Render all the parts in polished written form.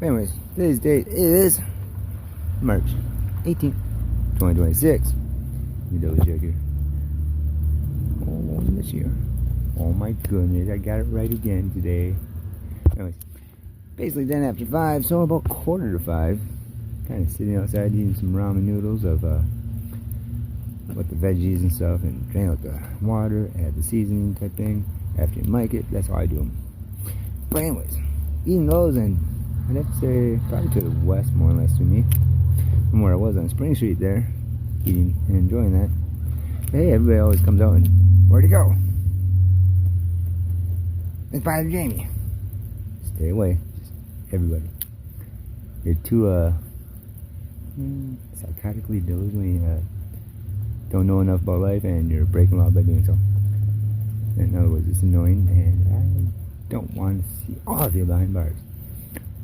Anyways, today's date is March 18th, 2026. Let me double check here. Oh, this year. Oh my goodness, I got it right again today. Anyways, basically 10 after 5, so about 4:45. Kind of sitting outside eating some ramen noodles of with the veggies and stuff, and drain out the water, add the seasoning type thing. After you mic it, that's how I do them. But anyways, eating those, and I'd have to say probably to the west more or less to me, from where I was on Spring Street there, eating and enjoying that. But hey, everybody always comes out and, where'd he go? It's Father Jamie. Stay away, just everybody. You're too psychotically, delusionally don't know enough about life, and you're breaking law by doing so. In other words, it's annoying, and I don't want to see all of you behind bars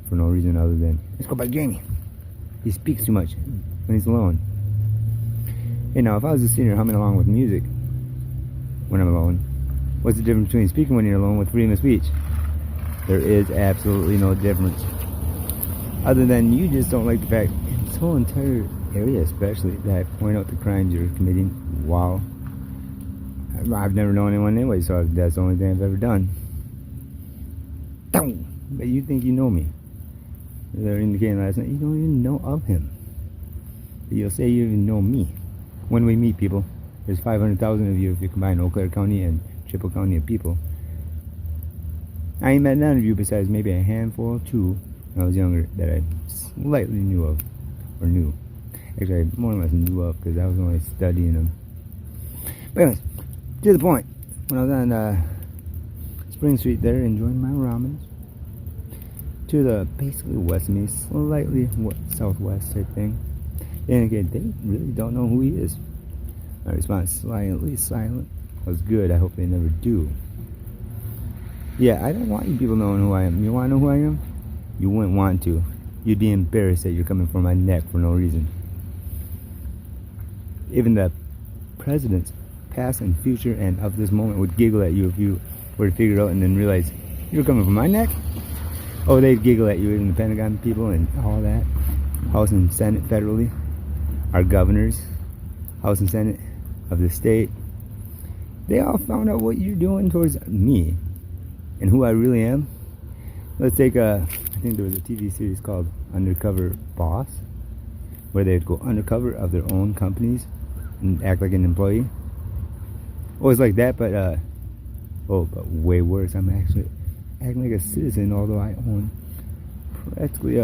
for no reason other than, let's go by Jamie. He speaks too much when he's alone. Hey, now, if I was just sitting here humming along with music when I'm alone, what's the difference between speaking when you're alone with freedom of speech? There is absolutely no difference. Other than you just don't like the fact, in this whole entire area especially, that I point out the crimes you're committing while I've never known anyone anyway, so that's the only thing I've ever done. But you think you know me. They were indicating last night, you don't even know of him. But you'll say you even know me. When we meet people, there's 500,000 of you if you combine Eau Claire County and Chippewa County of people. I ain't met none of you besides maybe a handful, two, when I was younger, that I slightly knew of, or knew. Actually, I more or less knew of, because I was only studying them. But anyways, to the point, when I was on Spring Street there, enjoying my ramen, to the basically west of me, slightly southwest type thing. And again, they really don't know who he is. My response, slightly silent, was good. I hope they never do. Yeah, I don't want you people knowing who I am. You want to know who I am? You wouldn't want to. You'd be embarrassed that you're coming for my neck for no reason. Even the presidents, past and future and of this moment, would giggle at you if you were to figure it out and then realize you're coming for my neck. Oh, they'd giggle at you, even the Pentagon people and all that. House and Senate federally. Our governors, House and Senate of the state. They all found out what you're doing towards me and who I really am. Let's take I think there was a TV series called Undercover Boss, where they'd go undercover of their own companies and act like an employee. Oh, it's like that, but but way worse. I'm actually acting like a citizen, although I own practically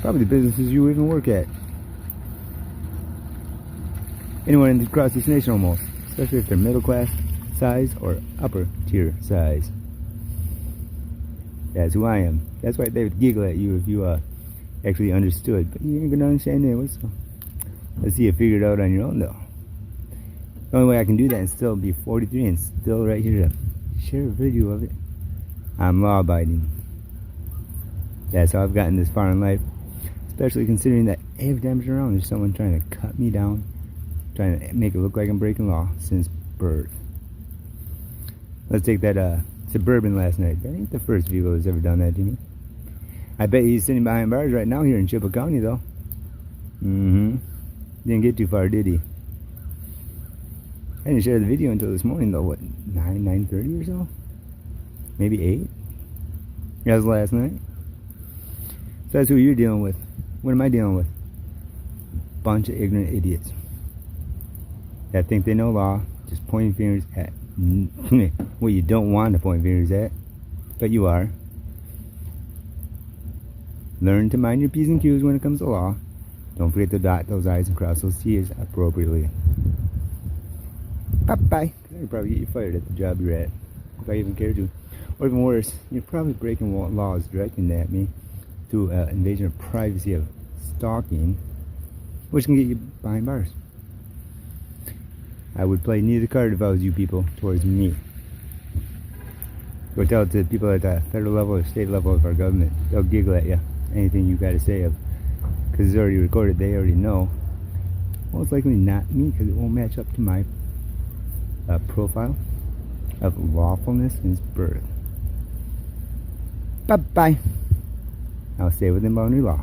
probably the businesses you even work at. Anyone across this nation almost, especially if they're middle class size or upper tier size. That's who I am. That's why they would giggle at you if you actually understood. But you ain't gonna understand anyway, so let's see you figure it out on your own though. The only way I can do that and still be 43 and still right here to share a video of it, I'm law abiding. That's how I've gotten this far in life. Especially considering that every time I turn around there's someone trying to cut me down, trying to make it look like I'm breaking law since birth. Let's take that Suburban last night. That ain't the first vehicle that's ever done that to me. I bet he's sitting behind bars right now here in Chippewa County though. Didn't get too far, did he? I didn't share the video until this morning though. What, 9:30 or so? Maybe 8? That was last night. So that's who you're dealing with. What am I dealing with? Bunch of ignorant idiots that think they know law, just pointing fingers at what you don't want to point fingers at, but you are. Learn to mind your P's and Q's when it comes to law. Don't forget to dot those I's and cross those T's appropriately. Bye-bye. I'd probably get you fired at the job you're at, if I even care to. Or even worse, you're probably breaking laws directing at me through invasion of privacy of stalking, which can get you behind bars. I would play neither card if I was you people towards me. Go tell it to people at the federal level or state level of our government. They'll giggle at you. Anything you got to say of, because it's already recorded, they already know. Most likely not me, because it won't match up to my profile of lawfulness since birth. Bye-bye. I'll stay within boundary law.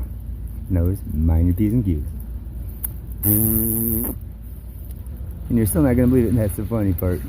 Nose, mind your P's and Q's. And you're still not going to believe it, and that's the funny part.